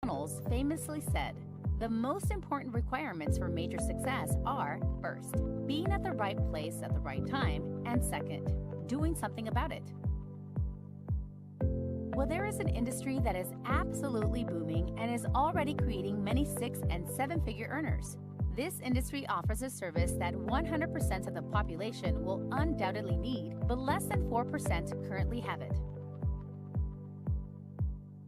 McDonald's famously said, the most important requirements for major success are, first, being at the right place at the right time, and second, doing something about it. Well, there is an industry that is absolutely booming and is already creating many 6- and 7-figure earners. This industry offers a service that 100% of the population will undoubtedly need, but less than 4% currently have it.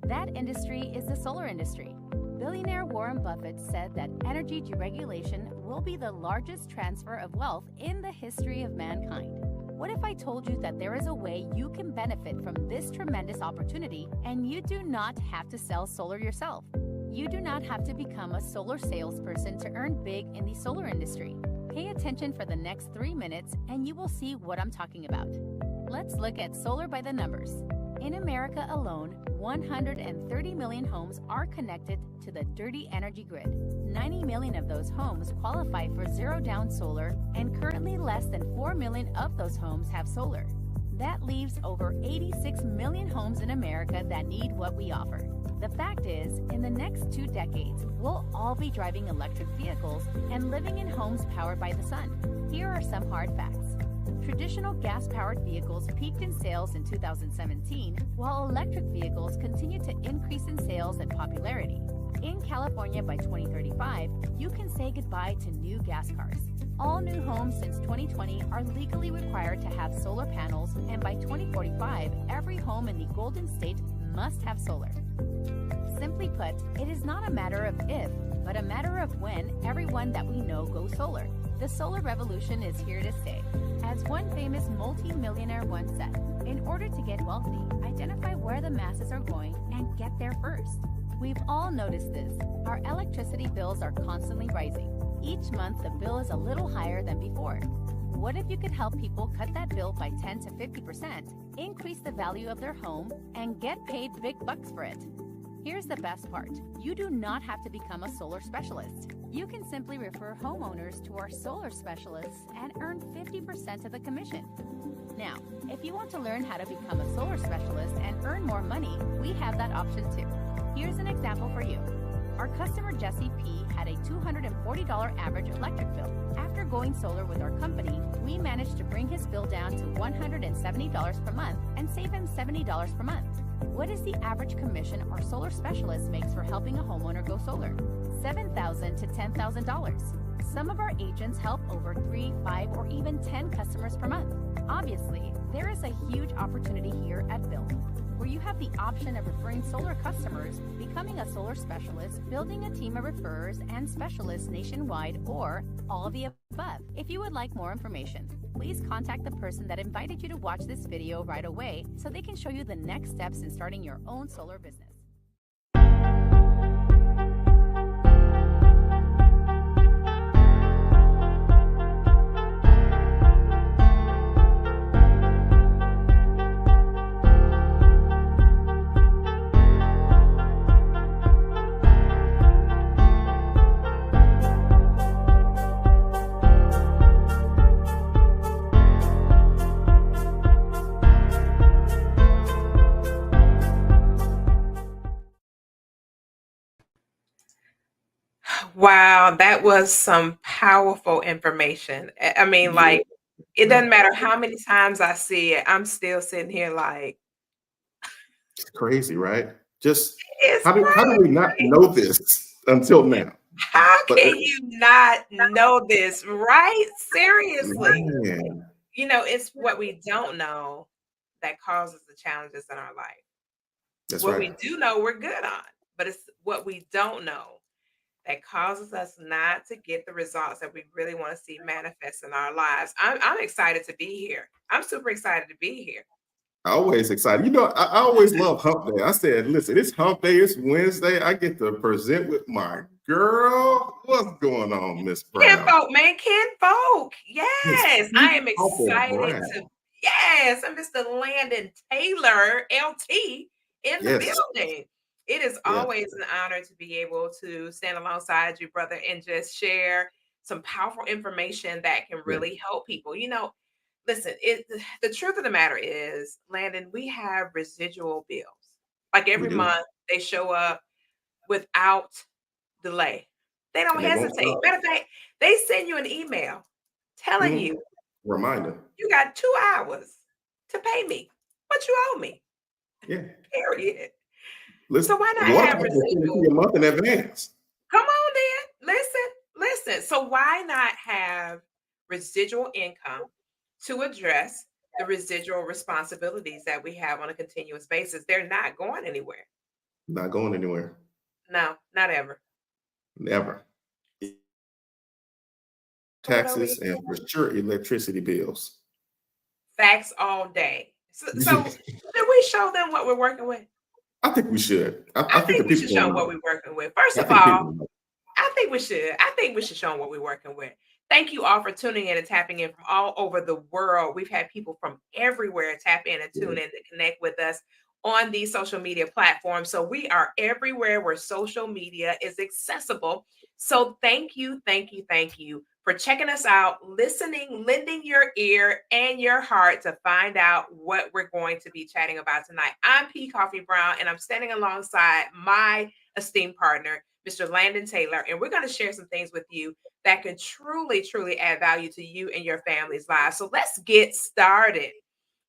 That industry is the solar industry. Billionaire Warren Buffett said that energy deregulation will be the largest transfer of wealth in the history of mankind. What if I told you that there is a way you can benefit from this tremendous opportunity and you do not have to sell solar yourself? You do not have to become a solar salesperson to earn big in the solar industry. Pay attention for the next 3 minutes and you will see what I'm talking about. Let's look at solar by the numbers. In America alone, 130 million homes are connected to the dirty energy grid. 90 million of those homes qualify for zero-down solar, and currently less than 4 million of those homes have solar. That leaves over 86 million homes in America that need what we offer. The fact is, in the next 2 decades, we'll all be driving electric vehicles and living in homes powered by the sun. Here are some hard facts. Traditional gas-powered vehicles peaked in sales in 2017, while electric vehicles continue to increase in sales and popularity. In California by 2035, you can say goodbye to new gas cars. All new homes since 2020 are legally required to have solar panels, and by 2045, every home in the Golden State must have solar. Simply put, it is not a matter of if, but a matter of when everyone that we know goes solar. The solar revolution is here to stay. As one famous multi-millionaire once said, in order to get wealthy, identify where the masses are going and get there first. We've all noticed this. Our electricity bills are constantly rising. Each month, the bill is a little higher than before. What if you could help people cut that bill by 10 to 50%, increase the value of their home, and get paid big bucks for it? Here's the best part. You do not have to become a solar specialist. You can simply refer homeowners to our solar specialists and earn 50% of the commission. Now, if you want to learn how to become a solar specialist and earn more money, we have that option too. Here's an example for you. Our customer Jesse P. had a $240 average electric bill. After going solar with our company, we managed to bring his bill down to $170 per month and save him $70 per month. What is the average commission our solar specialist makes for helping a homeowner go solar? $7,000 to $10,000. Some of our agents help over 3, 5, or even 10 customers per month. Obviously, there is a huge opportunity here at Build, where you have the option of referring solar customers, becoming a solar specialist, building a team of referrers and specialists nationwide, or all of the above. If you would like more information, please contact the person that invited you to watch this video right away so they can show you the next steps in starting your own solar business. Wow, that was some powerful information. I mean, like, it doesn't matter how many times I see it, I'm still sitting here like, It's crazy, right? Just it's how do we not crazy. know this until now? How But can you not know this, right? Seriously. man, You know, it's what we don't know that causes the challenges in our life. that's What right. we do know, we're good on, but it's what we don't know that causes us not to get the results that we really want to see manifest in our lives. I'm excited to be here. I'm super excited to be here. Always excited. You know, I always love hump day. I said, listen, it's hump day, it's Wednesday. I get to present with my girl. What's going on, Miss Ken Brown? Folk, man, Ken Folk. Miss Yes, I am Uncle excited Brown. to. Yes, I'm Mr. Landon Taylor, LT, in the Yes, building. It is yes, always an honor to be able to stand alongside you, brother, and just share some powerful information that can yes. really help people. You know, listen, the truth of the matter is, Landon, we have residual bills. Like We every do. month, they show up without delay. They don't And they won't hesitate. stop. Matter of fact, they send you an email telling Mhm. you Reminder. you got 2 hours to pay me what you owe me. Yeah. Period. So Listen, why not one have time they send it to residual? you a month in advance. Come on then. Listen. So why not have residual income to address the residual responsibilities that we have on a continuous basis? They're not going anywhere. Not going anywhere. No, not ever. Never. Hold over Taxes and for sure electricity bills. facts all day. So I should we show them what we're working with? think we should. I I think the think we people should show don't them what know. we're working with. First I of think people all, don't know. I think we should. I think we should show them what we're working with. Thank you all for tuning in and tapping in from all over the world. We've had people from everywhere tap in and tune Yeah. in to connect with us on these social media platforms. So we are everywhere where social media is accessible. So thank you for checking us out, listening, lending your ear and your heart to find out what we're going to be chatting about tonight. I'm P. Coffee Brown, and I'm standing alongside my esteemed partner, Mr. Landon Taylor, and we're going to share some things with you that can truly add value to you and your family's lives. So let's get started.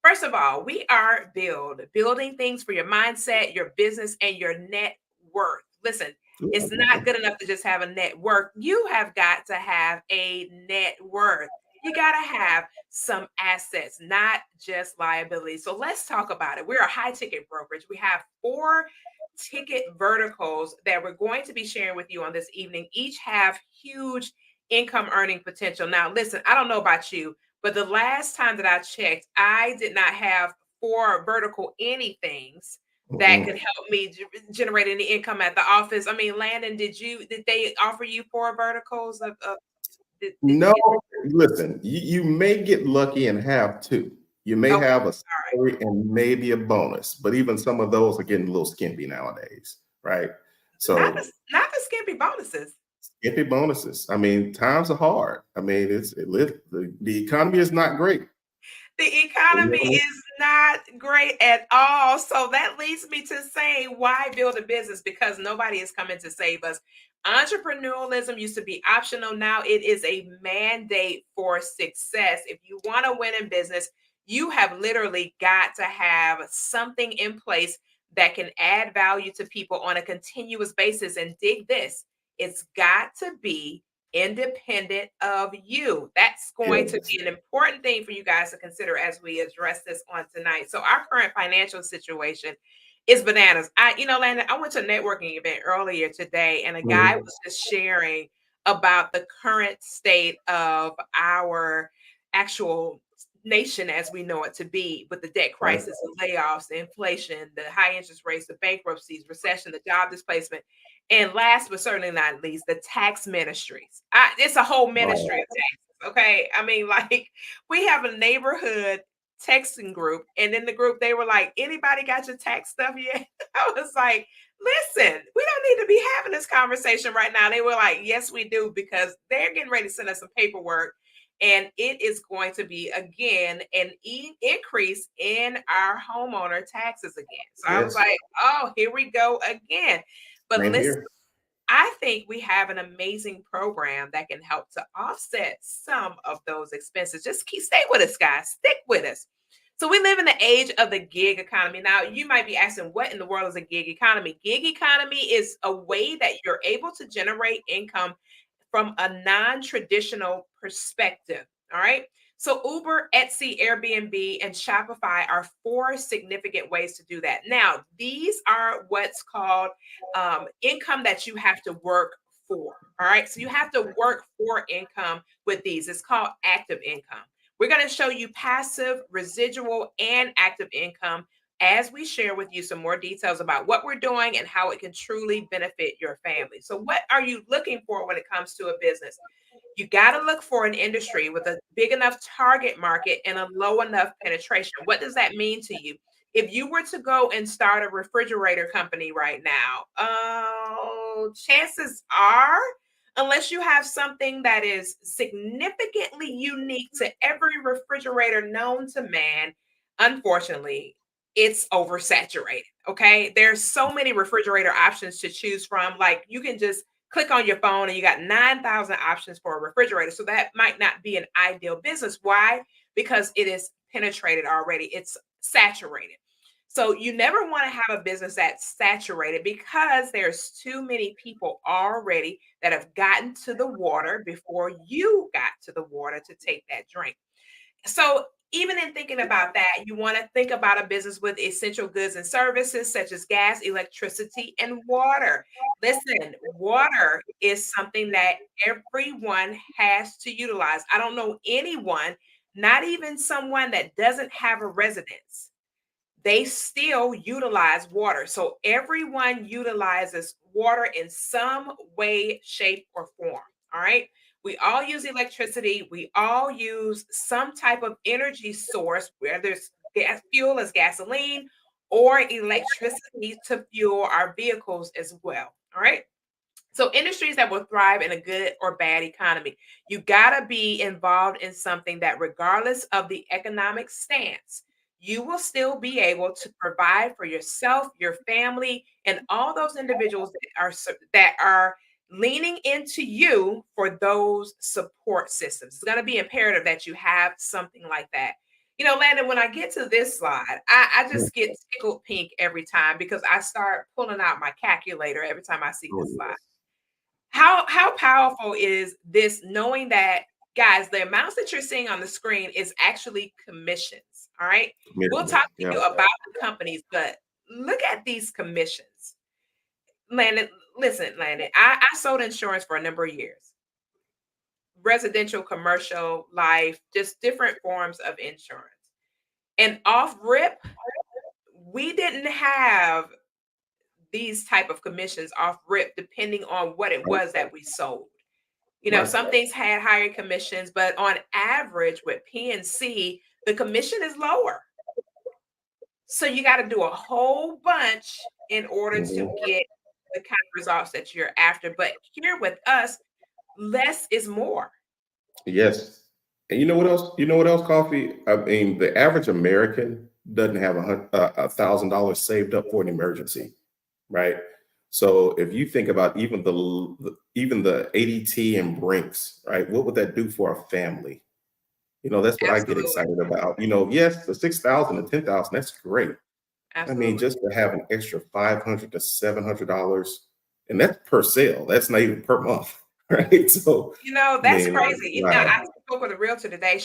First of all, we are building things for your mindset, your business, and your net worth. Listen, it's not good enough to just have a net worth. You have got to have a net worth. You got to have some assets, not just liabilities. So let's talk about it. We're a high ticket brokerage. We have 4 ticket verticals that we're going to be sharing with you on this evening. Each have huge income earning potential. Now, listen, I don't know about you, but the last time that I checked, I did not have 4 vertical anythings that could help me generate any income at the office. I mean, Landon, did they offer you 4 verticals did you No, get listen, you may get lucky and have two. You may okay? have a All right. salary and maybe a bonus, but even some of those are getting a little skimpy nowadays, right? Not So the skimpy bonuses. skimpy bonuses. I mean, times are hard. I mean, the economy is not great. The economy is not great at all. So that leads me to say, why build a business? Because nobody is coming to save us. Entrepreneurialism used to be optional. Now it is a mandate for success. If you want to win in business, you have literally got to have something in place that can add value to people on a continuous basis. And dig this, it's got to be independent of you. That's going to Yes. be an important thing for you guys to consider as we address this on tonight. So our current financial situation is bananas. Landon, I went to a networking event earlier today, and a guy Mhm. was just sharing about the current state of our actual nation as we know it to be, with the debt Right. crisis, the layoffs, the inflation, the high interest rates, the bankruptcies, recession, the job displacement. And last but certainly not least, the tax ministries. It's a whole ministry Wow. of taxes. Okay. I mean, like, we have a neighborhood texting group, and in the group, they were like, anybody got your tax stuff yet? I was like, listen, we don't need to be having this conversation right now. They were like, yes, we do, because they're getting ready to send us some paperwork. And it is going to be, again, an increase in our homeowner taxes again. So I was Yes. like, oh, here we go again. But Same listen, here. I think we have an amazing program that can help to offset some of those expenses. Just stay with us, guys. Stick with us. So we live in the age of the gig economy. Now, you might be asking, what in the world is a gig economy? Gig economy is a way that you're able to generate income from a non-traditional perspective. All right. So Uber, Etsy, Airbnb, and Shopify are 4 significant ways to do that. Now, these are what's called income that you have to work for. All right. So you have to work for income with these. It's called active income. We're going to show you passive, residual, and active income as we share with you some more details about what we're doing and how it can truly benefit your family. So, what are you looking for when it comes to a business? You got to look for an industry with a big enough target market and a low enough penetration. What does that mean to you? If you were to go and start a refrigerator company right now, chances are, unless you have something that is significantly unique to every refrigerator known to man, unfortunately, it's oversaturated. Okay. There's so many refrigerator options to choose from. Like you can just click on your phone and you got 9,000 options for a refrigerator. So that might not be an ideal business. Why? Because it is penetrated already, it's saturated. So you never want to have a business that's saturated because there's too many people already that have gotten to the water before you got to the water to take that drink. So even in thinking about that, you want to think about a business with essential goods and services such as gas, electricity, and water. Listen, water is something that everyone has to utilize. I don't know anyone, not even someone that doesn't have a residence, they still utilize water. So everyone utilizes water in some way, shape, or form. All right. We all use electricity. We all use some type of energy source, whether it's gas, fuel as gasoline or electricity to fuel our vehicles as well. All right. So industries that will thrive in a good or bad economy, you got to be involved in something that regardless of the economic stance, you will still be able to provide for yourself, your family, and all those individuals that are leaning into you for those support systems. It's going to be imperative that you have something like that. You know, Landon, when I get to this slide, I Yeah. just get tickled pink every time because I start pulling out my calculator every time I see Oh, this slide. yes. How powerful is this knowing that, guys, the amounts that you're seeing on the screen is actually commissions. All right. We'll talk Commitment. to Yeah. you about the companies, but look at these commissions. Landon, listen, Landon, I sold insurance for a number of years. Residential, commercial, life, just different forms of insurance. And off rip, we didn't have these type of commissions off rip depending on what it Right. was that we sold. You know, Right. some things had higher commissions, but on average with PNC, the commission is lower. So you got to do a whole bunch in order to Mhm. get the kind of results that you're after. But here with us, less is more. Yes. And you know what else? You know what else, Coffee? I mean, the average American doesn't have $1,000 saved up for an emergency, right? So if you think about even the ADT and Brinks, right? What would that do for a family? That's what I get Absolutely. excited about. Yes, the 6,000 and 10,000, that's great. I mean, Absolutely. just to have an extra $500 to $700, and that's per sale. That's not even per month, right? So, You know, I that's mean, crazy. You know, I wow. spoke with a realtor today.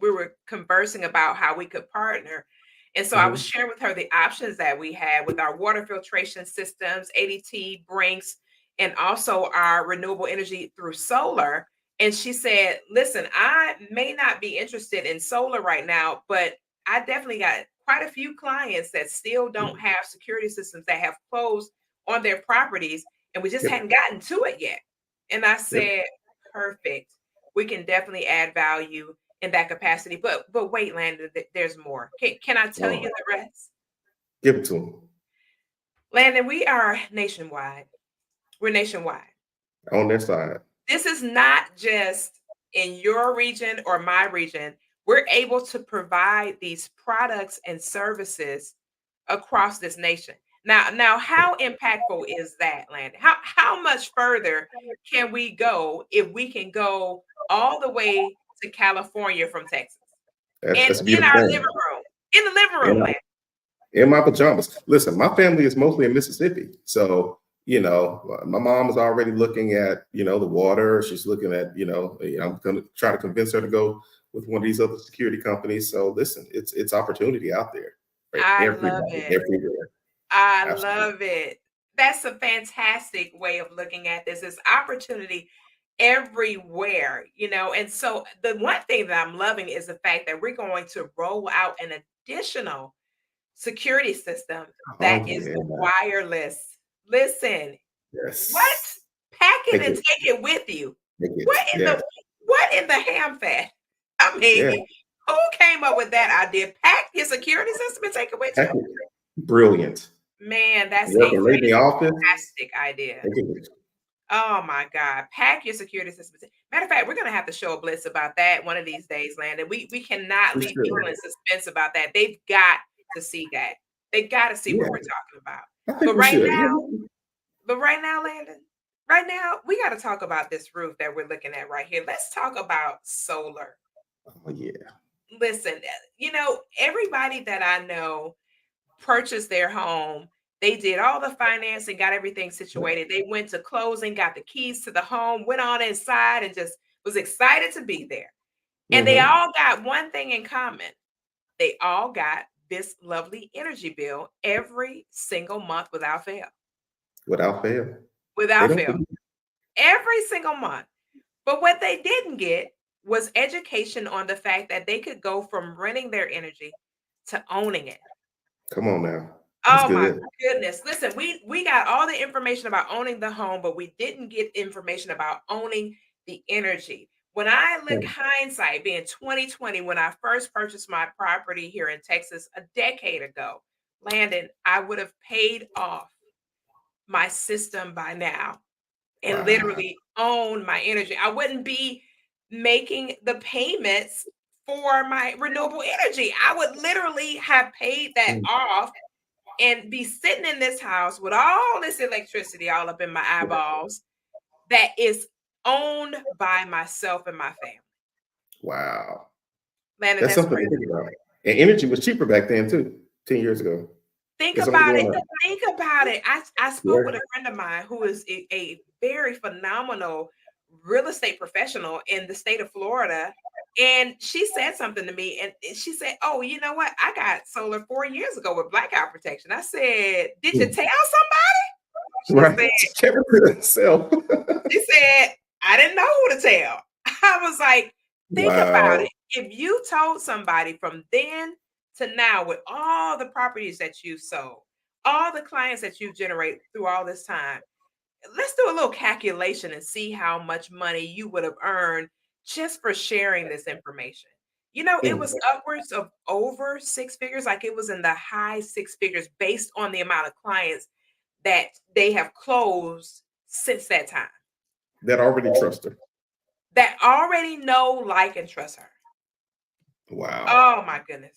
We were conversing about how we could partner. And so I was Mhm. sharing with her the options that we had with our water filtration systems, ADT, Brinks, and also our renewable energy through solar. And she said, listen, I may not be interested in solar right now, but I definitely got quite a few clients that still don't have security systems that have closed on their properties, and we just Yep. hadn't gotten to it yet. And I Yep. said, perfect. We can definitely add value in that capacity. But wait, Landon, there's more. Can I tell you Oh, the rest? give it to them Landon, we are nationwide. We're nationwide. on their side. This is not just in your region or my region. We're able to provide these products and services across this nation. Now, how impactful is that, Landon? How much further can we go if we can go all the way to California from Texas and That's a in beautiful our living thing. room, in the living room, And Landon? in my pajamas. Listen, my family is mostly in Mississippi. So, my mom is already looking at, the water. She's looking at, I'm going to try to convince her to go with one of these other security companies. So listen, it's opportunity out there for I love everybody, it. everywhere. I Absolutely. love it. That's a fantastic way of looking at this. Is opportunity everywhere, And so the one thing that I'm loving is the fact that we're going to roll out an additional security system that Oh, is yeah. wireless. Listen, what? Yes. Pack it Take and it. take it with you. Take it. What in Yes. the what in the ham fat? I Yeah. mean, who came up with that idea? Pack your security system and take it with Take you. it. Brilliant. Man, that's a Working late in the office. fantastic idea. Take it with you. Oh my God. Pack your security system. Matter of fact, we're gonna have to show a blitz about that one of these days, Landon. We cannot We leave people should. in suspense about that. They've got to see that. They got to see Yeah, what we're talking about. I think But we right should. now, Yeah. Landon, right now, we got to talk about this roof that we're looking at right here. Let's talk about solar. Oh yeah. Listen, everybody that I know purchased their home. They did all the financing, got everything situated. They went to closing, got the keys to the home, went on inside, and just was excited to be there. And they Mm-hmm. all got one thing in common. They all got this lovely energy bill every single month without fail. Without fail. They Without don't fail. forget. Every single month. But what they didn't get was education on the fact that they could go from renting their energy to owning it. Come on now. That's Oh my good. goodness. Listen, we got all the information about owning the home, but we didn't get information about owning the energy. When I look hindsight, being 2020, when I first purchased my property here in Texas a decade ago, Landon, I would have paid off my system by now and Wow. literally own my energy. I wouldn't be making the payments for my renewable energy. I would literally have paid that Mm. off and be sitting in this house with all this electricity all up in my eyeballs that is owned by myself and my family. Wow. Landon, That's that's something to crazy. think about. And energy was cheaper back then too, 10 years ago. Think It's only about it. going up. Think about it. I spoke with Yeah. a friend of mine who is a very phenomenal real estate professional in the state of Florida. And she said something to me, and she said, "Oh, you know what? I got solar 4 years ago with blackout protection." I said, "Did you Mm. tell somebody?" She Right. said, She kept it to herself. She said, I didn't know who to tell. I was like, think about Wow. it. If you told somebody from then to now, with all the properties that you've sold, all the clients that you've generated through all this time, let's do a little calculation and see how much money you would have earned just for sharing this information. It Mm. was upwards of over six figures, like it was in the high six figures based on the amount of clients that they have closed since that time, That already trust her. that already know, like, and trust her. Wow. Oh my goodness.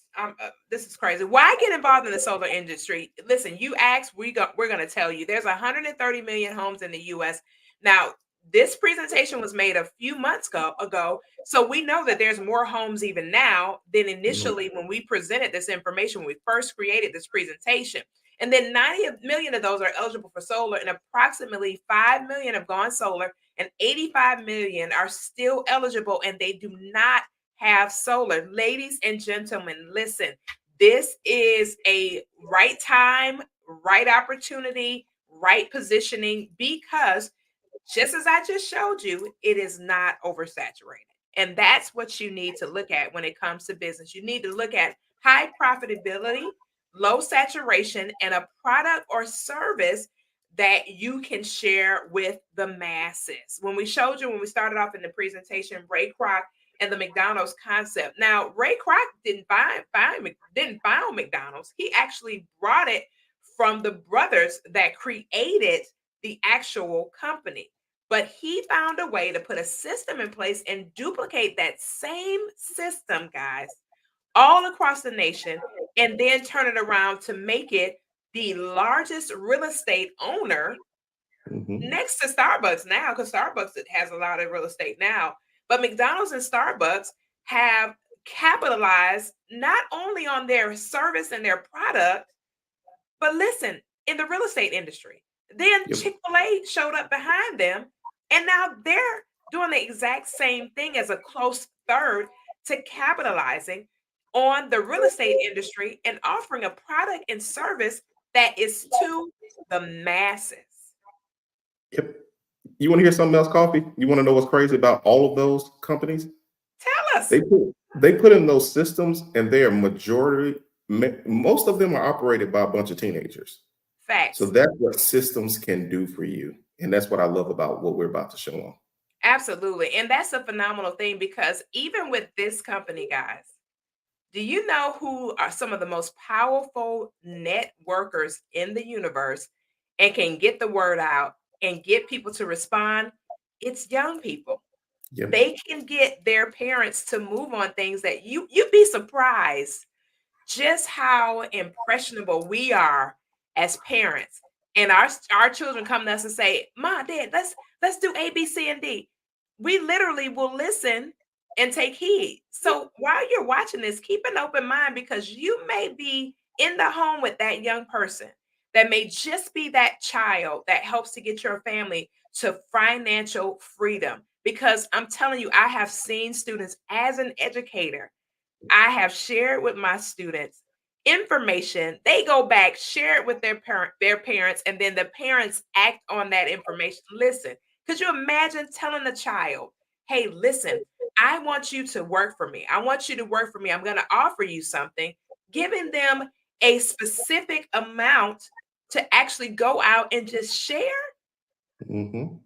This is crazy. Why get involved in the solar industry? Listen, you asked, we're going to tell you. There's 130 million homes in the US. Now, this presentation was made a few months ago, so we know that there's more homes even now than Mhm. initially when we presented this information when we first created this presentation. And then 90 million of those are eligible for solar, and approximately 5 million have gone solar, and 85 million are still eligible, and they do not have solar. Ladies and gentlemen, listen, this is a right time, right opportunity, right positioning, because just as I just showed you, it is not oversaturated. And that's what you need to look at when it comes to business. You need to look at high profitability, low saturation, and a product or service that you can share with the masses. When we showed you, when we started off in the presentation, Ray Kroc and the McDonald's concept. Now, Ray Kroc didn't found McDonald's. He actually brought it from the brothers that created the actual company. But he found a way to put a system in place and duplicate that same system, guys, all across the nation, and then turn it around to make it the largest real estate owner Mhm. next to Starbucks now, because Starbucks has a lot of real estate now. But McDonald's and Starbucks have capitalized not only on their service and their product, but listen, in the real estate industry. Then Yep. Chick-fil-A showed up behind them, and now they're doing the exact same thing as a close third to capitalizing on the real estate industry and offering a product and service that is to the masses. Yep. You want to hear something else, Coffee? You want to know what's crazy about all of those companies? Tell They us. put they put in those systems, and they are most of them are operated by a bunch of teenagers. So Facts. that's what systems can do for you, and that's what I love about what we're about to show them. Absolutely. And that's a phenomenal thing, because even with this company, guys, do you know who are some of the most powerful networkers in the universe and can get the word out and get people to respond? It's young people. Yep. They can get their parents to move on things that you'd be surprised just how impressionable we are as parents. And our children come to us and say, "Mom, Dad, let's do A, B, C, and D." We literally will listen and take heed. So while you're watching this, keep an open mind, because you may be in the home with that young person that may just be that child that helps to get your family to financial freedom. Because I'm telling you, I have seen students, as an educator, I have shared with my students information. They go back, share it with their parents, and then the parents act on that information. Listen, could you imagine telling the child, "Hey, listen, I want you to work for me. I want you to work for me. I'm going to offer you something," giving them a specific amount to actually go out and just share? Hmm.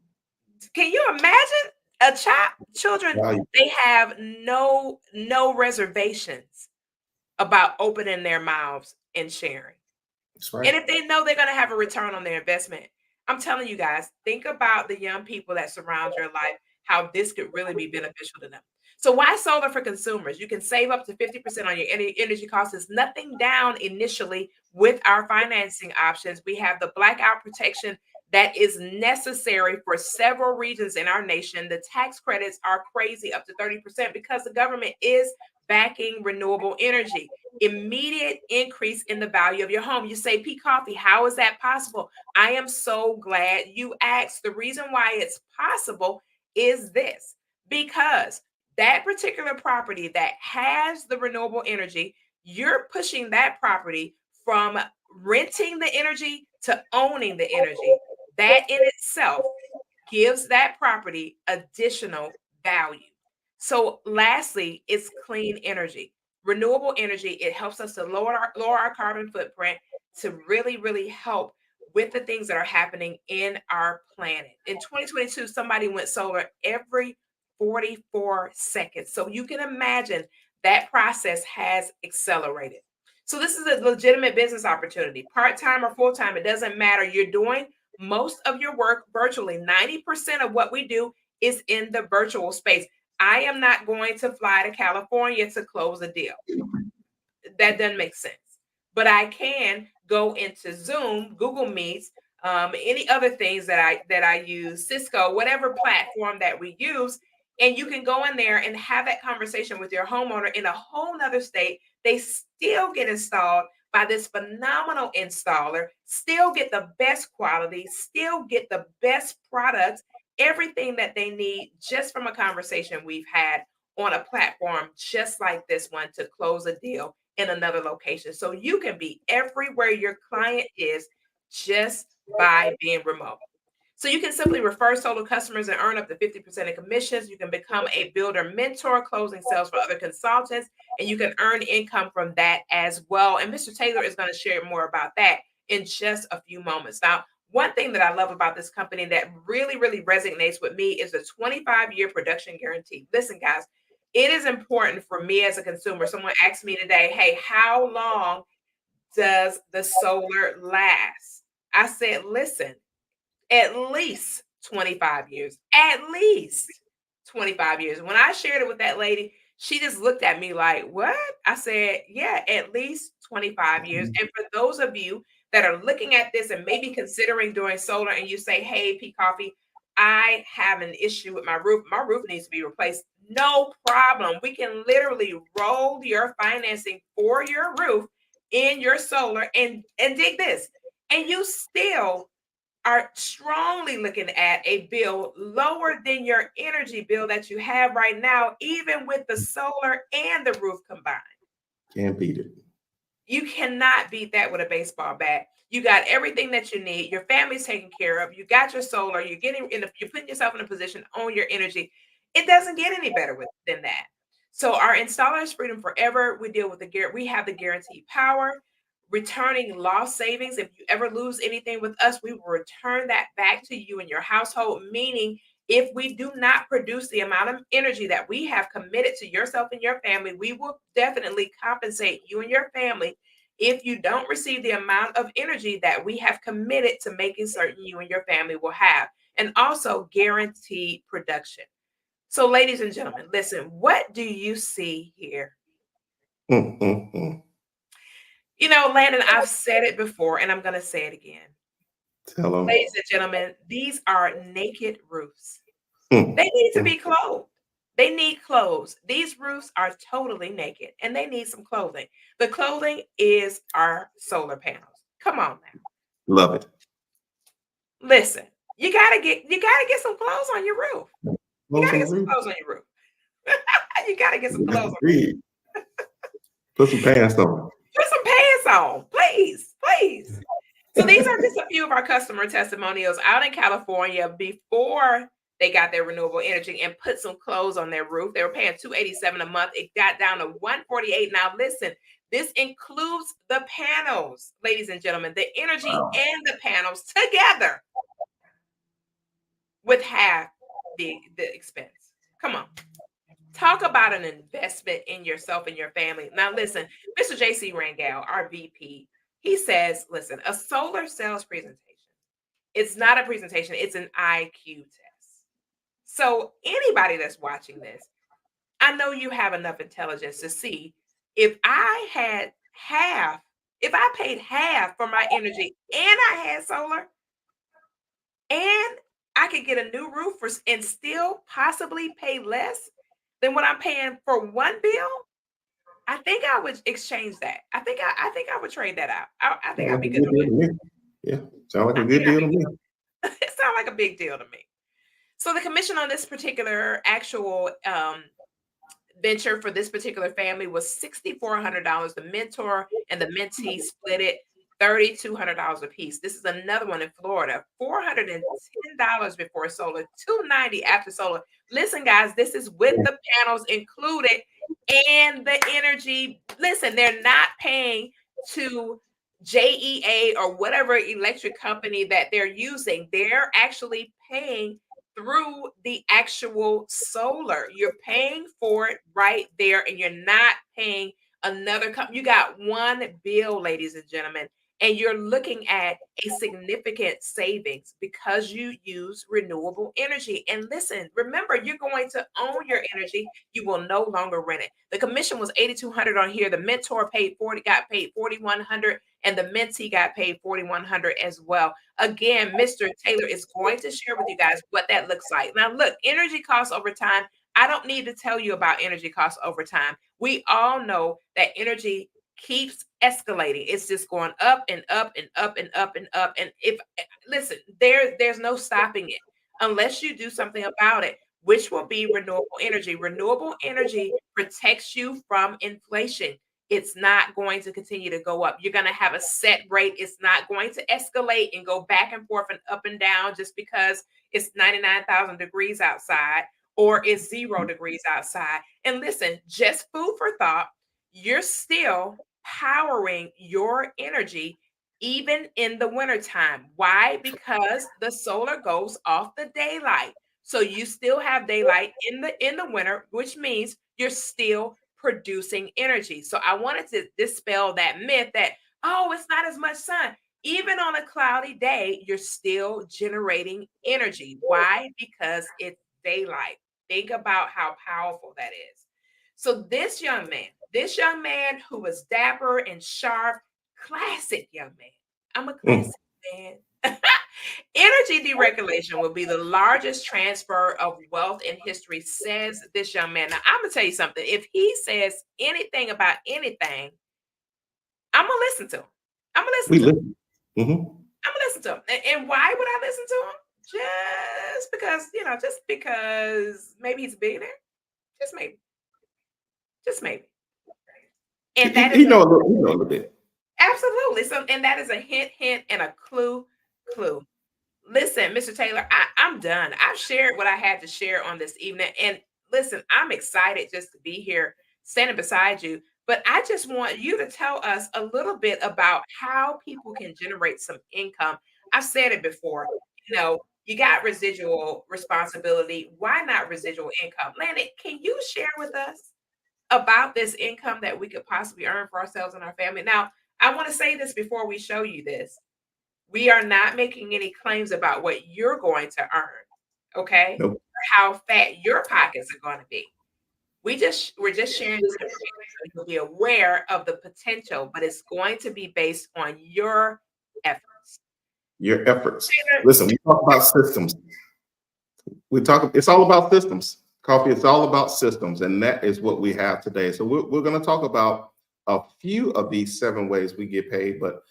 Can you imagine a child? Children, Value. they have no reservations about opening their mouths and sharing. That's right. And if they know they're going to have a return on their investment, I'm telling you guys, think about the young people that surround your life, how this could really be beneficial to them. So, why solar for consumers? You can save up to 50% on your energy costs. It's nothing down initially with our financing options. We have the blackout protection that is necessary for several regions in our nation. The tax credits are crazy, up to 30%, because the government is backing renewable energy. Immediate increase in the value of your home. You say, "P Coffee, how is that possible?" I am so glad you asked. The reason why it's possible is this: because that particular property that has the renewable energy, you're pushing that property from renting the energy to owning the energy. That in itself gives that property additional value. So, lastly, it's clean energy. Renewable energy, it helps us to lower our carbon footprint, to really help with the things that are happening in our planet. In 2022, somebody went solar every 44 seconds. So you can imagine that process has accelerated. So this is a legitimate business opportunity, part-time or full-time, it doesn't matter. You're doing most of your work virtually. 90% of what we do is in the virtual space. I am not going to fly to California to close a deal. That doesn't make sense. But I can go into Zoom, Google Meets, any other things that I use, Cisco, whatever platform that we use, and you can go in there and have that conversation with your homeowner in a whole nother state. They still get installed by this phenomenal installer, still get the best quality, still get the best products, everything that they need, just from a conversation we've had on a platform just like this one, to close a deal in another location. So you can be everywhere your client is just by being remote. So you can simply refer solo customers and earn up to 50% in commissions. You can become a builder mentor, closing sales for other consultants, and you can earn income from that as well. And Mr. Taylor is going to share more about that in just a few moments. Now, one thing that I love about this company that really resonates with me is the 25-year production guarantee. Listen, guys, it is important for me as a consumer. Someone asked me today, "Hey, how long does the solar last?" I said, "Listen, at least 25 years, at least 25 years." When I shared it with that lady, she just looked at me like, "What?" I said, "Yeah, at least 25 years." And for those of you that are looking at this and maybe considering doing solar, and you say, "Hey, P Coffee, I have an issue with my roof. My roof needs to be replaced." No problem. We can literally roll your financing for your roof in your solar, and dig this. And you still are strongly looking at a bill lower than your energy bill that you have right now, even with the solar and the roof combined. Can't beat it. You cannot beat that with a baseball bat. You got everything that you need. Your family's taken care of. You got your solar. You're putting yourself in a position to own your energy. It doesn't get any better than that. So our installer is Freedom Forever. We deal with we have the guaranteed power, returning lost savings. If you ever lose anything with us, we will return that back to you and your household. Meaning, if we do not produce the amount of energy that we have committed to yourself and your family, we will definitely compensate you and your family if you don't receive the amount of energy that we have committed to making certain you and your family will have. And also guaranteed production. So, ladies and gentlemen, listen, what do you see here? Mm, mm, mm. You know, Landon, I've said it before and I'm going to say it again. Tell them. Ladies and gentlemen, these are naked roofs. They need to be clothed. They need clothes. These roofs are totally naked and they need some clothing. The clothing is our solar panels. Come on now. Love it. Listen, you gotta get some clothes on your roof. You gotta get some clothes on your roof. You gotta get some clothes on. Put some pants on. Put some pants on, please, please. So these are just a few of our customer testimonials out in California before they got their renewable energy and put some clothes on their roof. They were paying $287 a month. It got down to $148. Now listen, this includes the panels, ladies and gentlemen, the energy and the panels together with half the expense. Come on. Talk about an investment in yourself and your family. Now listen, Mr. JC Rangel, our VP, he says, listen, a solar sales presentation, it's not a presentation, it's an IQ test. So anybody that's watching this, I know you have enough intelligence to see if I had half, if I paid half for my energy and I had solar and I could get a new roof and still possibly pay less than what I'm paying for one bill, I think I would exchange that. I think I would trade that out. I think I'd be good with it. Yeah, sound like a good deal to me. It sounds like a big deal to me. So the commission on this particular actual venture for this particular family was $6,400. The mentor and the mentee split it $3,200 a piece. This is another one in Florida, $410 before solar, $290 after solar. Listen, guys, this is with the panels included and the energy. Listen, they're not paying to JEA or whatever electric company that they're using. They're actually paying through the actual solar. You're paying for it right there, and you're not paying another company. You got one bill, ladies and gentlemen, and you're looking at a significant savings because you use renewable energy. And listen, remember, you're going to own your energy. You will no longer rent it. The commission was $8,200 on here. The mentor got paid $4,100, and the mentee got paid $4,100 as well. Again, Mr. Taylor is going to share with you guys what that looks like. Now, look, energy costs over time. I don't need to tell you about energy costs over time. We all know that energy keeps escalating. It's just going up and up and up and up and up. And listen, there's no stopping it unless you do something about it, which will be renewable energy. Renewable energy protects you from inflation. It's not going to continue to go up. You're going to have a set rate. It's not going to escalate and go back and forth and up and down just because it's 99,000 degrees outside or it's 0 degrees outside. And listen, just food for thought, you're still powering your energy even in the wintertime. Why? Because the solar goes off the daylight. So you still have daylight in the winter, which means you're still producing energy. So I wanted to dispel that myth that, oh, it's not as much sun. Even on a cloudy day, you're still generating energy. Why? Because it's daylight. Think about how powerful that is. So this young man who was dapper and sharp, classic young man. I'm a classic man. Energy deregulation will be the largest transfer of wealth in history, says this young man. Now, I'm going to tell you something. If he says anything about anything, I'm going to listen to him. I'm going to listen to him. I'm going to listen to him. And why would I listen to him? Just because maybe he's a billionaire. Just maybe. Just maybe. And that is a little bit. Absolutely. So, and that is a hint, and a clue. Listen, Mr. Taylor, I'm done. I've shared what I had to share on this evening. And listen, I'm excited just to be here standing beside you. But I just want you to tell us a little bit about how people can generate some income. I've said it before, you got residual responsibility. Why not residual income? Landon, can you share with us about this income that we could possibly earn for ourselves and our family? Now, I want to say this before we show you this. We are not making any claims about what you're going to earn, okay? Nope. Or how fat your pockets are going to be. We're just sharing this information So you'll be aware of the potential, but it's going to be based on your efforts. Your efforts. Taylor, Listen, we talk about systems. It's all about systems. Coffee, it's all about systems. And that is what we have today. So we're going to talk about a few of these 7 ways we get paid, but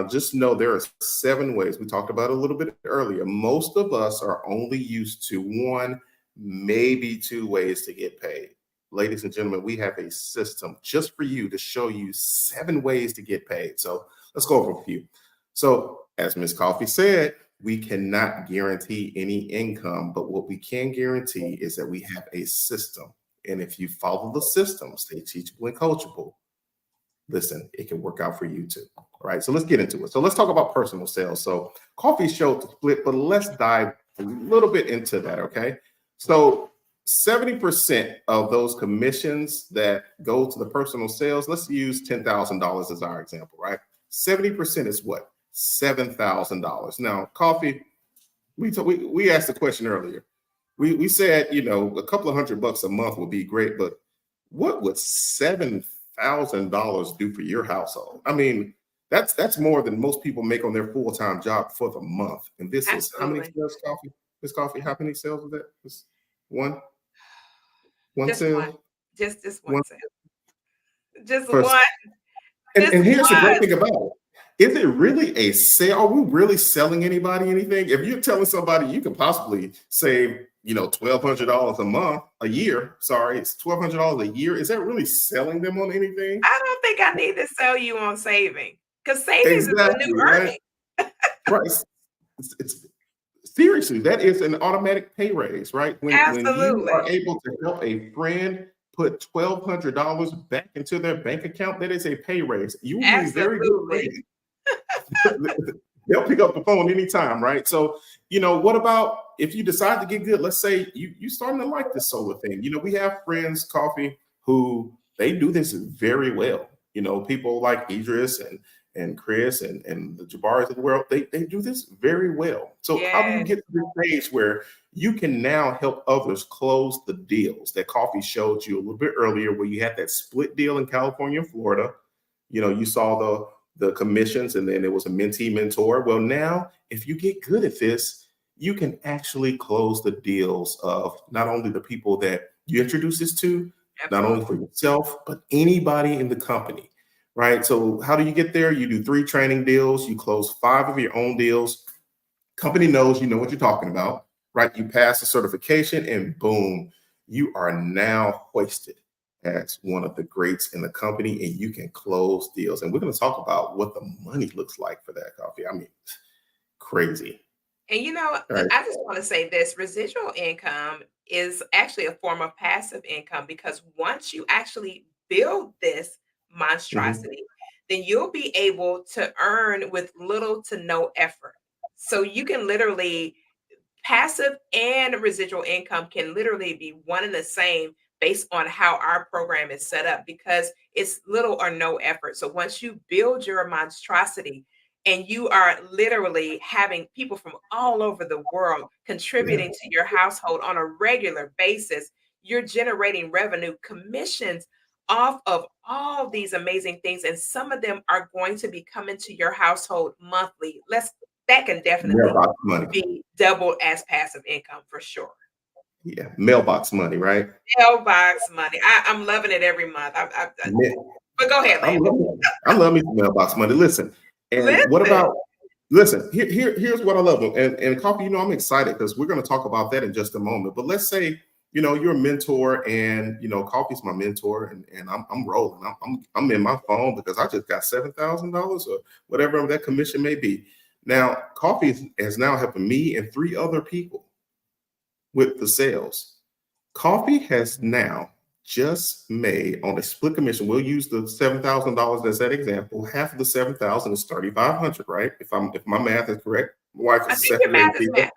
just know there are 7 ways. We talked about it a little bit earlier. Most of us are only used to 1, maybe 2 ways to get paid. Ladies and gentlemen, we have a system just for you to show you 7 ways to get paid. So let's go over a few. So as Ms. Coffee said, we cannot guarantee any income, but what we can guarantee is that we have a system. And if you follow the system, stay teachable and coachable, listen, it can work out for you too. All right, so let's get into it. So let's talk about personal sales. So Coffee showed the split, but let's dive a little bit into that, okay? So 70% of those commissions that go to the personal sales, let's use $10,000 as our example, right? 70% is what? $7,000. Now, Coffee, we asked the question earlier. We said, you know, a couple of $100 a month would be great, but what would $7,000 do for your household? I mean, that's more than most people make on their full-time job for the month. And this is how many sales, Coffee? This Coffee, how many sales was that? Just one just sale? one. Just one sale. Just First, one. and here's the great thing about it. Is it really a sale? Are we really selling anybody anything? If you're telling somebody you can possibly save, you know, $1,200 a month, a year, sorry, it's $1,200 a year. Is that really selling them on anything? I don't think I need to sell you on saving, because savings is the new earning. Right. It's seriously, that is an automatic pay raise, right? When you are able to help a friend put $1,200 back into their bank account, that is a pay raise. You will be very good. They'll pick up the phone anytime, right? So, you know, what about if you decide to get good? Let's say you're starting to like this solar thing. You know, we have friends, Coffee, who they do this very well. You know, people like Idris and Chris and the Jabaris of the world, they do this very well. So how do you get to this stage where you can now help others close the deals that Coffee showed you a little bit earlier, where you had that split deal in California and Florida? You know, you saw the commissions, and then it was a mentee mentor. Well, now if you get good at this, you can actually close the deals of not only the people that you introduce this to, not only for yourself, but anybody in the company, right? So how do you get there? You do 3 training deals, you close 5 of your own deals. Company knows you know what you're talking about, right? You pass the certification and boom, you are now hoisted as one of the greats in the company, and you can close deals. And we're going to talk about what the money looks like for that, Coffee. I mean, crazy. And you know, I just want to say this: residual income is actually a form of passive income, because once you actually build this monstrosity, then you'll be able to earn with little to no effort. So you can literally, passive and residual income can literally be one and the same based on how our program is set up, because it's little or no effort. So once you build your monstrosity, and you are literally having people from all over the world contributing to your household on a regular basis, you're generating revenue, commissions off of all these amazing things. And some of them are going to be coming to your household monthly. That can definitely be doubled as passive income for sure. Yeah, mailbox money, right? Mailbox money. I'm loving it every month. But go ahead, I love me some mailbox money. Listen, and what about? Listen, here's what I love. And Coffee, you know, I'm excited because we're going to talk about that in just a moment. But let's say, you know, you're a mentor, and you know, Coffee's my mentor, and I'm rolling. I'm in my phone because I just got $7,000 or whatever that commission may be. Now, Coffee is now helping me and 3 other people with the sales. Coffee has now just made on a split commission. We'll use the $7,000 as that example. Half of the 7,000 is 3,500, right? If my math is correct. My wife is second grade teacher.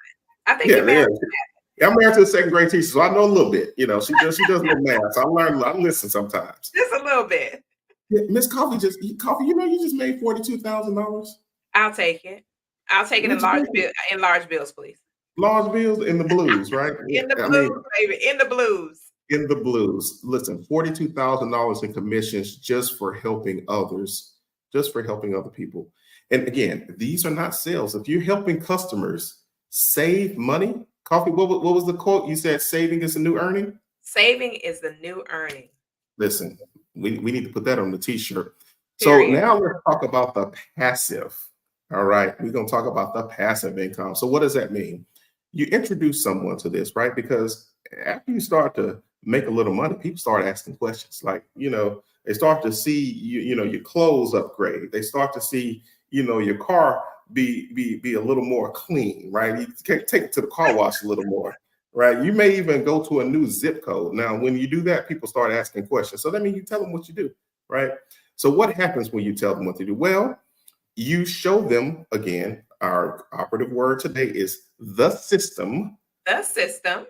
I think your math is math. I'm married to a second grade teacher, so I know a little bit. You know, she does little math. So I listen sometimes. Just a little bit. Yeah, Miss Coffee, you know, you just made $42,000. I'll take it. I'll take it in large bills, please. Large bills in the blues, right? In the blues, baby. In the blues. in the blues. Listen, $42,000 in commissions just for helping others, just for helping other people. And again, these are not sales. If you're helping customers save money, Coffee, what was the quote? You said saving is a new earning? Saving is the new earning. Listen, we need to put that on the t-shirt. So Period. now let's talk about the passive. All right, we're going to talk about the passive income. So what does that mean? You introduce someone to this, right? Because after you start to make a little money, people start asking questions. Like, they start to see your clothes upgrade. They start to see, your car be a little more clean, right? You can take it to the car wash a little more, right? You may even go to a new zip code. Now, when you do that, people start asking questions. So that means you tell them what you do, right? So what happens when you tell them what to do? Well, you show them, again, our operative word today is the system. The system.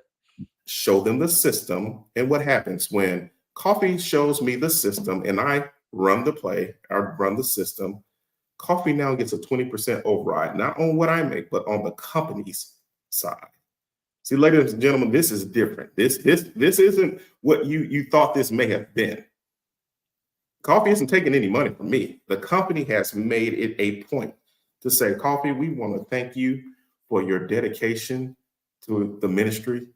Show them the system. And what happens when Coffee shows me the system and I run the play, I run the system, Coffee now gets a 20% override, not on what I make, but on the company's side. See, ladies and gentlemen, this is different. This isn't what you thought this may have been. Coffee isn't taking any money from me. The company has made it a point to say, Coffee, we want to thank you for your dedication to the ministry,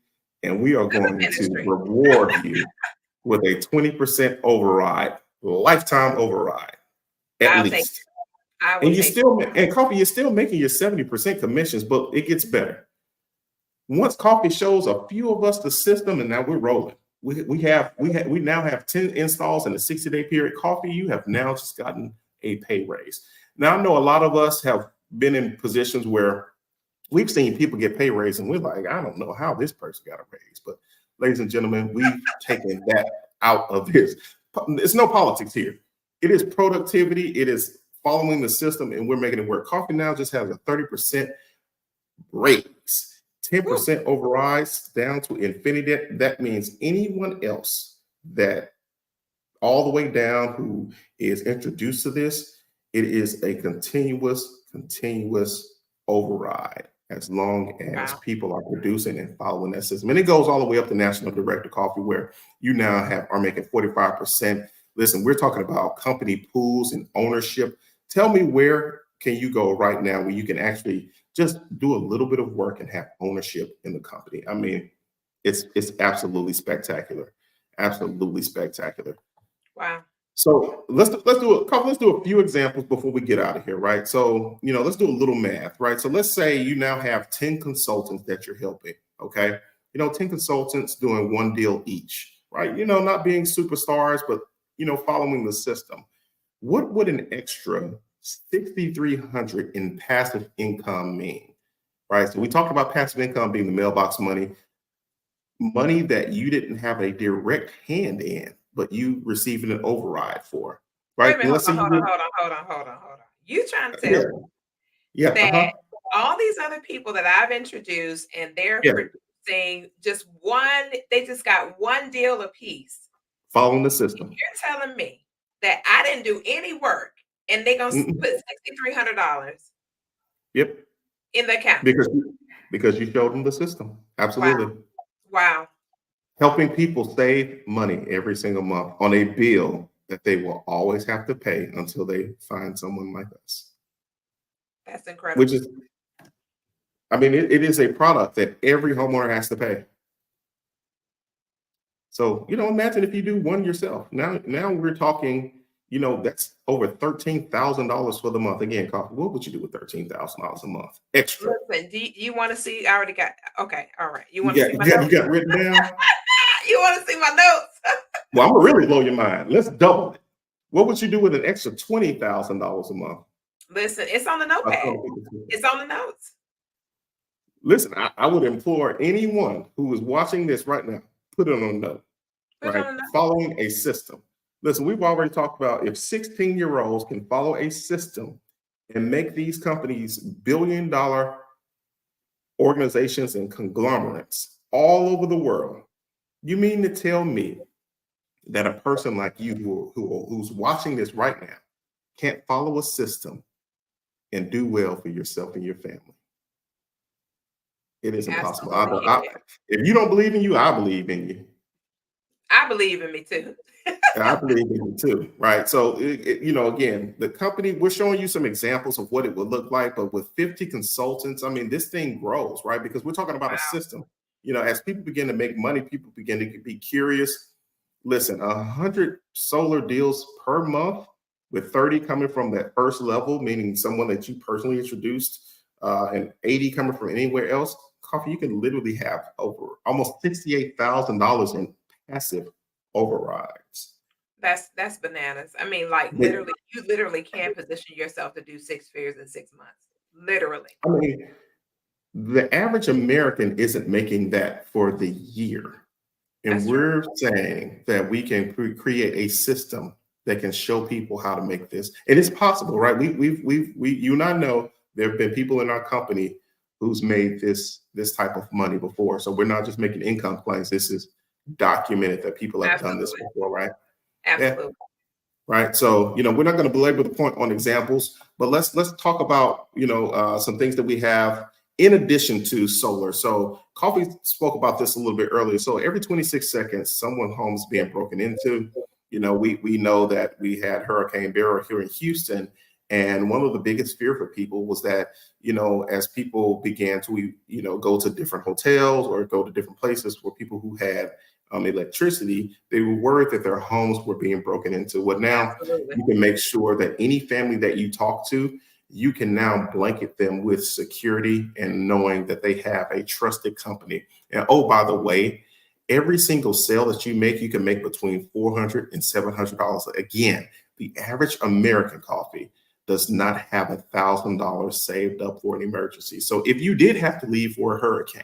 and we are going to reward you with a 20% override, lifetime override, at least. And Coffee, you're still making your 70% commissions, but it gets better. Once Coffee shows a few of us the system, and now we're rolling. We now have 10 installs in a 60-day period. Coffee, you have now just gotten a pay raise. Now, I know a lot of us have been in positions where we've seen people get pay raise, and we're like, I don't know how this person got a raise. But ladies and gentlemen, we've taken that out of this. It's no politics here. It is productivity. It is following the system, and we're making it work. Coffee now just has a 30% raise. 10% overrides down to infinity. That means anyone else that all the way down who is introduced to this, it is a continuous override as long as people are producing and following that system. And it goes all the way up to National Director Coffee, where you now are making 45%. Listen, we're talking about company pools and ownership. Tell me, where can you go right now where you can actually just do a little bit of work and have ownership in the company? I mean, it's absolutely spectacular. Absolutely spectacular. Wow. So let's do a few examples before we get out of here, right? So, let's do a little math, right? So let's say you now have 10 consultants that you're helping, okay? 10 consultants doing one deal each, right? Not being superstars, but, following the system. What would an extra $6,300 in passive income mean, right? So we talked about passive income being the mailbox money that you didn't have a direct hand in, but you receiving an override for, right? Wait a minute, hold on. You trying to tell me that all these other people that I've introduced and they're producing just one, they just got one deal a piece. Following the system. You're telling me that I didn't do any work and they're going to put $6,300 Yep. in the account. Because you showed them the system. Absolutely. Wow. Helping people save money every single month on a bill that they will always have to pay until they find someone like us. That's incredible. Which is, it is a product that every homeowner has to pay. So, imagine if you do one yourself. Now we're talking, that's over $13,000 for the month. Again, Coffee, what would you do with $13,000 a month extra? Listen, do you want to see? I already got. Okay, all right. You want to see my notes? You got written down. You want to see my notes? Well, I'm gonna really blow your mind. Let's double it. What would you do with an extra $20,000 a month? Listen, it's on the notepad. It's on the notes. Listen, I would implore anyone who is watching this right now, put it on a note. Right? Following a system. Listen, we've already talked about if 16-year-olds can follow a system and make these companies billion-dollar organizations and conglomerates all over the world. You mean to tell me that a person like you who's watching this right now can't follow a system and do well for yourself and your family? It is impossible. If you don't believe in you, I believe in you. I believe in me too. And I believe in it too, right? So, again, the company, we're showing you some examples of what it would look like, but with 50 consultants, I mean, this thing grows, right? Because we're talking about a Wow. system. As people begin to make money, people begin to be curious. Listen, 100 solar deals per month with 30 coming from that first level, meaning someone that you personally introduced, and 80 coming from anywhere else. Coffee, you can literally have over almost $68,000 in passive overrides. That's bananas. I mean, like They- literally, you literally can position yourself to do six figures in 6 months. Literally. I mean, the average American isn't making that for the year. And That's true. we're saying that we can create a system that can show people how to make this. And it's possible, right? You and I know there have been people in our company who's made this type of money before. So we're not just making income claims. This is documented that people have done this Absolutely. before, right? Yeah. Absolutely. Right. So, we're not going to belabor the point on examples, but let's talk about, some things that we have in addition to solar. So Coffee spoke about this a little bit earlier. So every 26 seconds, someone's home is being broken into. We know that we had Hurricane Beryl here in Houston. And one of the biggest fear for people was that, as people began to, go to different hotels or go to different places where people who had electricity, they were worried that their homes were being broken into. Well, now Absolutely. you can make sure that any family that you talk to, you can now blanket them with security and knowing that they have a trusted company. And oh, by the way, every single sale that you make, you can make between $400 and $700. Again, the average American Coffee does not have $1,000 saved up for an emergency. So if you did have to leave for a hurricane,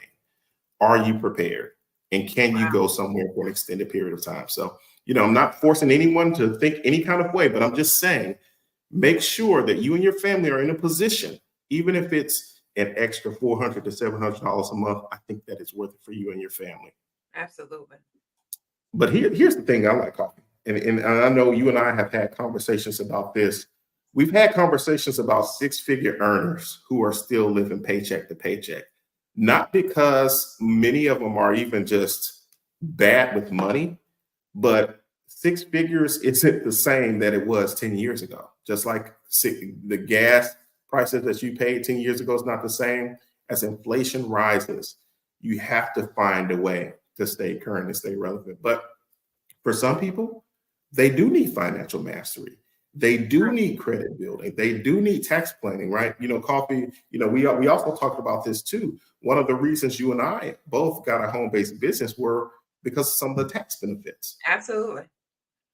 are you prepared? And can you Wow. go somewhere for an extended period of time? So, I'm not forcing anyone to think any kind of way, but I'm just saying, make sure that you and your family are in a position, even if it's an extra $400 to $700 a month, I think that it's worth it for you and your family. Absolutely. But here's the thing I like, Coffee. And I know you and I have had conversations about this. We've had conversations about six-figure earners who are still living paycheck to paycheck. Not because many of them are even just bad with money, but six figures isn't the same that it was 10 years ago. Just like the gas prices that you paid 10 years ago is not the same. As inflation rises, you have to find a way to stay current and stay relevant. But for some people, they do need financial mastery. They do need credit building. They do need tax planning, right? Coffee, we also talked about this too. One of the reasons you and I both got a home-based business were because of some of the tax benefits. Absolutely.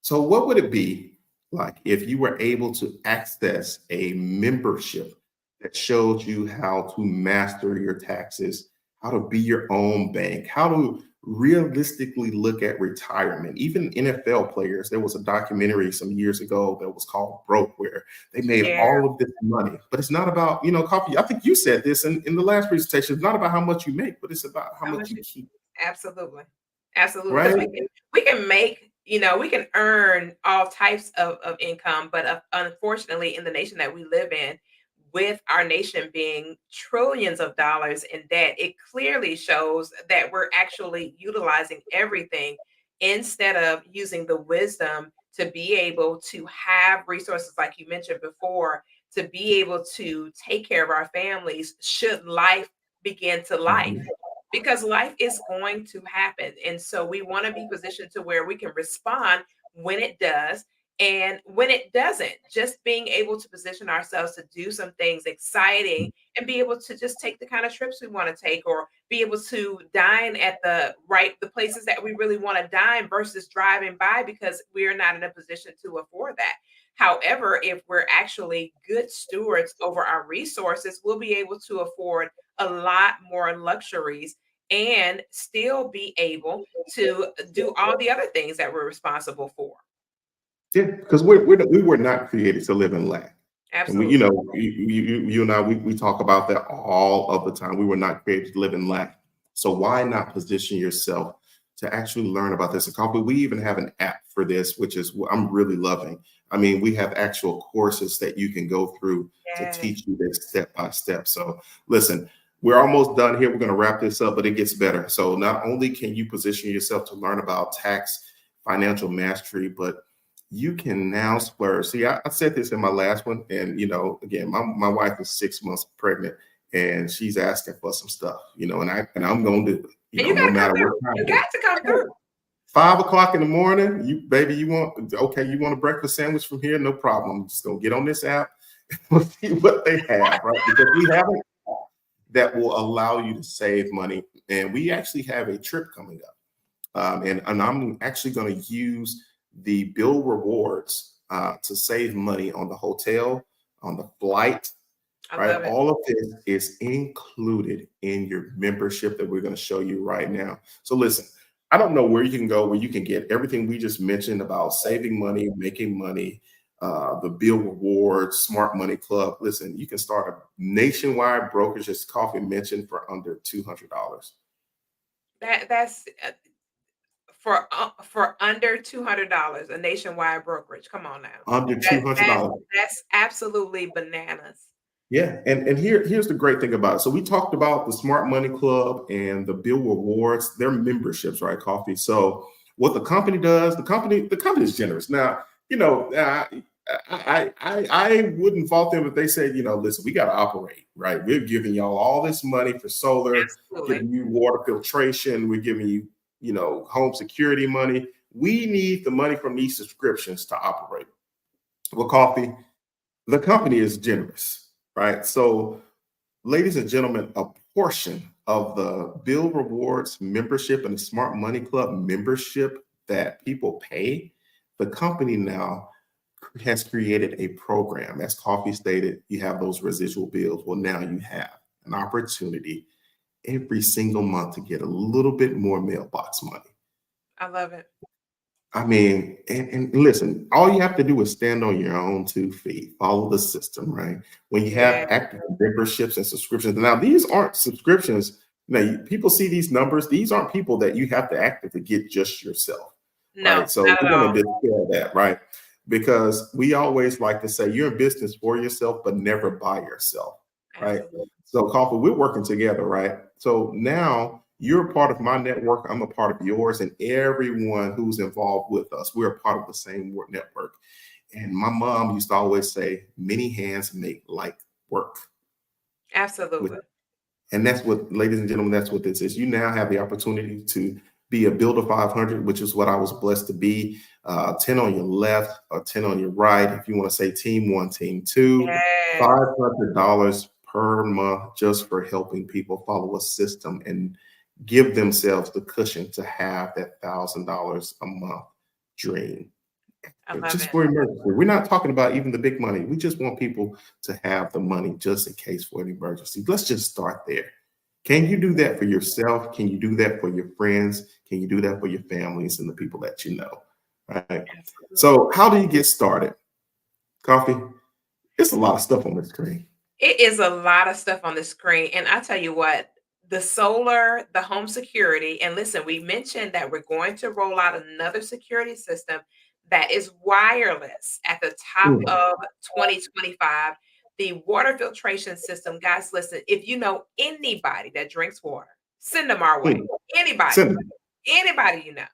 So what would it be like if you were able to access a membership that showed you how to master your taxes, how to be your own bank, how to realistically look at retirement? Even NFL players, there was a documentary some years ago that was called Broke, where they made Yeah. all of this money. But it's not about, Coffee, I think you said this in the last presentation, it's not about how much you make, but it's about how much you keep. Absolutely. Absolutely. Because Right? we can make, we can earn all types of income, but unfortunately, in the nation that we live in, with our nation being trillions of dollars in debt, it clearly shows that we're actually utilizing everything instead of using the wisdom to be able to have resources, like you mentioned before, to be able to take care of our families should life begin to life. Mhm. Because life is going to happen. And so we want to be positioned to where we can respond when it does and when it doesn't. Just being able to position ourselves to do some things exciting and be able to just take the kind of trips we want to take, or be able to dine at the places that we really want to dine versus driving by because we're not in a position to afford that. However, if we're actually good stewards over our resources, we'll be able to afford a lot more luxuries and still be able to do all the other things that we're responsible for. Yeah, because we were not created to live in lack. And Absolutely. you and I, we talk about that all of the time. We were not created to live in lack. So why not position yourself to actually learn about this? And Coffee, we even have an app for this, which is what I'm really loving. I mean, we have actual courses that you can go through to Yes. teach you this step by step. So listen, we're almost done here. We're going to wrap this up, but it gets better. So not only can you position yourself to learn about tax, financial mastery, but you can now splurge. See, I said this in my last one, and again, my wife is 6 months pregnant, and she's asking for some stuff, and I'm gonna do it, And you no gotta come matter what through. time You it is. got to come through. 5 o'clock in the morning, you want a breakfast sandwich from here? No problem. I'm just gonna get on this app. We'll see what they have, right? Because we have an app that will allow you to save money, and we actually have a trip coming up. And I'm actually going to use the bill rewards to save money on the hotel, on the flight, I right? love it. All of this is included in your membership that we're going to show you right now. So listen, I don't know where you can go where you can get everything we just mentioned about saving money, making money, the bill rewards, smart money club. Listen, you can start a nationwide brokerage, as Coffee mentioned, for under $200. That's for under $200, a nationwide brokerage. Come on now. Under That, that's $200. that's absolutely bananas. Yeah, and here's the great thing about it. So we talked about the Smart Money Club and the Bill Rewards. They're memberships, right, Coffee? So what the company does, the company is generous. Now, I wouldn't fault them if they said, listen, we got to operate, right? We're giving y'all all this money for solar, Absolutely. giving you water filtration, we're giving you, home security money. We need the money from these subscriptions to operate. Well, Coffee, the company is generous. Right. So, ladies and gentlemen, a portion of the Bill Rewards membership and the Smart Money Club membership that people pay, the company now has created a program. As Coffee stated, you have those residual bills. Well, now you have an opportunity every single month to get a little bit more mailbox money. I love it. I mean, and listen, all you have to do is stand on your own 2 feet, follow the system, right? When you have Yeah. active memberships and subscriptions, now these aren't subscriptions. Now, people see these numbers. These aren't people that you have to actively get just yourself, No, right? So not we're at all. going to dispel that, right? Because we always like to say you're in business for yourself, but never by yourself, right? Absolutely. So, Coffee, we're working together, right? So now you're a part of my network. I'm a part of yours, and everyone who's involved with us, we're a part of the same network. And my mom used to always say, many hands make light work. Absolutely. And that's what, ladies and gentlemen, that's what this is. You now have the opportunity to be a Builder 500, which is what I was blessed to be. 10 on your left or 10 on your right. If you want to say team 1, team 2, Yes. $500 per month just for helping people follow a system and give themselves the cushion to have that $1,000 a month dream. I love Just it. for emergency. We're not talking about even the big money. We just want people to have the money just in case for an emergency. Let's just start there. Can you do that for yourself? Can you do that for your friends? Can you do that for your families and the people that you know? Right. Absolutely. So how do you get started? Coffee? It's a lot of stuff on the screen. It is a lot of stuff on the screen. And I tell you what, the solar, the home security, and listen, we mentioned that we're going to roll out another security system that is wireless at the top Mm. of 2025. The water filtration system, guys, listen, if you know anybody that drinks water, send them our way. Mm. Anybody, Send it. anybody you know.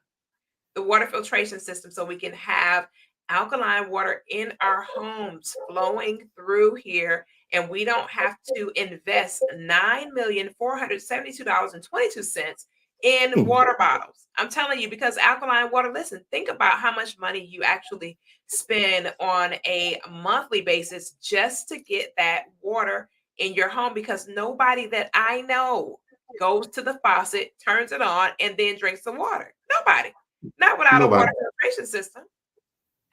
The water filtration system so we can have alkaline water in our homes flowing through here, and we don't have to invest $9,472.22 in Mm. water bottles. I'm telling you, because alkaline water, listen, think about how much money you actually spend on a monthly basis just to get that water in your home, because nobody that I know goes to the faucet, turns it on, and then drinks the water. Nobody. Not without a Nobody. water filtration system.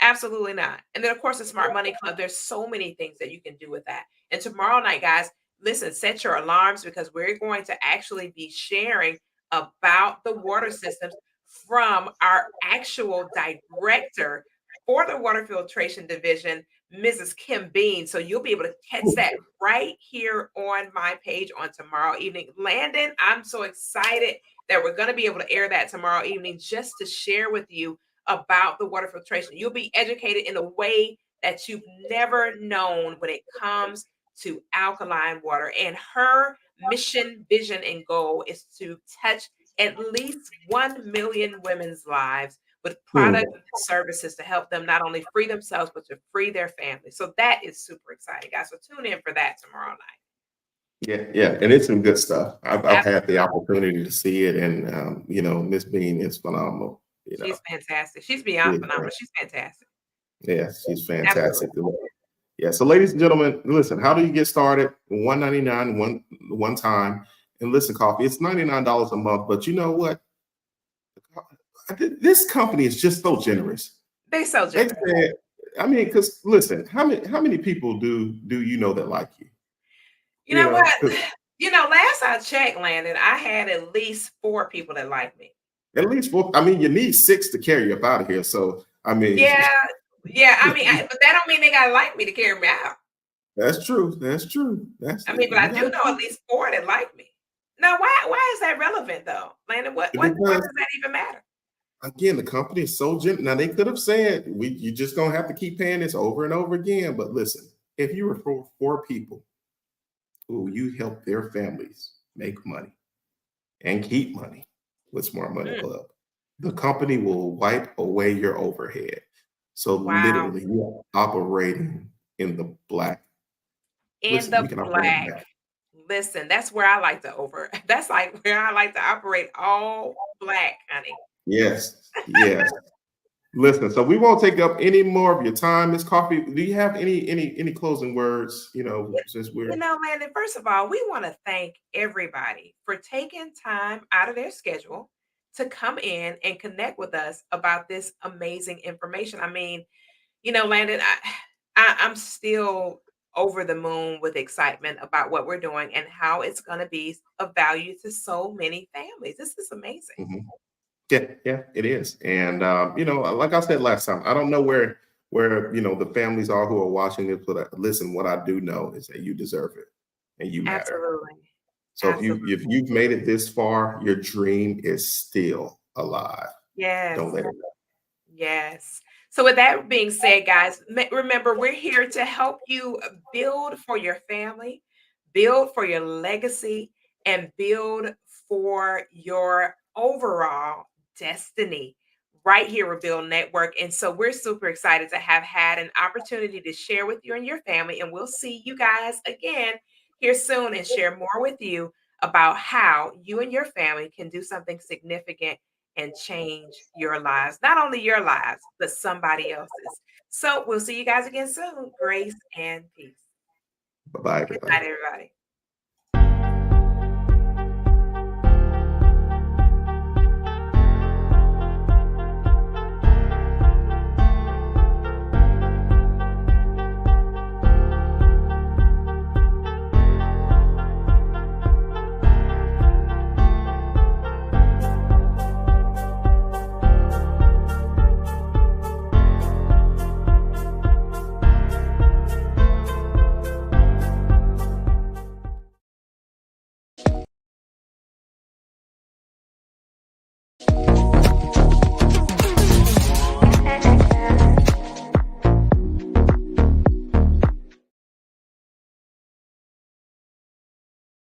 Absolutely not. And then, of course, the Smart Money Club. There's so many things that you can do with that. And tomorrow night, guys, listen, set your alarms because we're going to actually be sharing about the water systems from our actual director for the water filtration division, Mrs. Kim Bean. So you'll be able to catch that right here on my page on tomorrow evening. Landon, I'm so excited that we're going to be able to air that tomorrow evening just to share with you about the water filtration. You'll be educated in a way that you've never known when it comes to alkaline water. And her mission, vision, and goal is to touch at least 1 million women's lives with Hmm. product and services to help them not only free themselves, but to free their families. So that is super exciting, guys. So tune in for that tomorrow night. Yeah, and it's some good stuff. I've had the Absolutely. opportunity to see it, and Miss Bean is phenomenal. She's fantastic. She's beyond She's phenomenal. She's fantastic. yes, she's Absolutely. fantastic. Yeah. So, ladies and gentlemen, listen. How do you get started? $199 one time, and listen, coffee. It's $99 a month, but you know what? This company is just so generous. They so They generous. said, I mean, because listen, how many people do you know that like you? You know what? 'Cause Last I checked, Landon, I had at least 4 people that like me. at least four. I mean, you need 6 to carry you up out of here. So, I mean, Yeah, yeah. I mean, but that don't mean they gotta like me to carry me out. that's true. That's true. That's I mean, but you I do got know at least 4 that like me. Now, why is that relevant though, Landon? Why because does that even matter? again, the company is so gen. Now they could have said you just gonna have to keep paying this over and over again. But listen, if you refer 4 people who you help their families make money and keep money with Smart Money Mm, Club, the company will wipe away your overhead. So wow. literally, you are operating in the black. In Listen, we the can operate in the black. black. Listen, that's where I like to that's like where I like to operate all black, honey. Yes, yes. Listen, so we won't take up any more of your time, Miss Coffee. Do you have any closing words? Since we're Landon, first of all, we want to thank everybody for taking time out of their schedule to come in and connect with us about this amazing information. I mean, Landon, I'm still over the moon with excitement about what we're doing and how it's going to be of value to so many families. This is amazing. Mhm. Yeah, it is. And like I said last time, I don't know where the families are who are watching this, but listen, what I do know is that you deserve it and you matter. Absolutely. So Absolutely. if you've made it this far, your dream is still alive. Yes. Don't let it go. Yes. So, with that being said, guys, remember we're here to help you build for your family, build for your legacy, and build for your overall destiny right here with Build Network. And so, we're super excited to have had an opportunity to share with you and your family. And we'll see you guys again here soon and share more with you about how you and your family can do something significant and change your lives, not only your lives, but somebody else's. So we'll see you guys again soon. Grace and peace. Bye bye, Good everybody. night, everybody.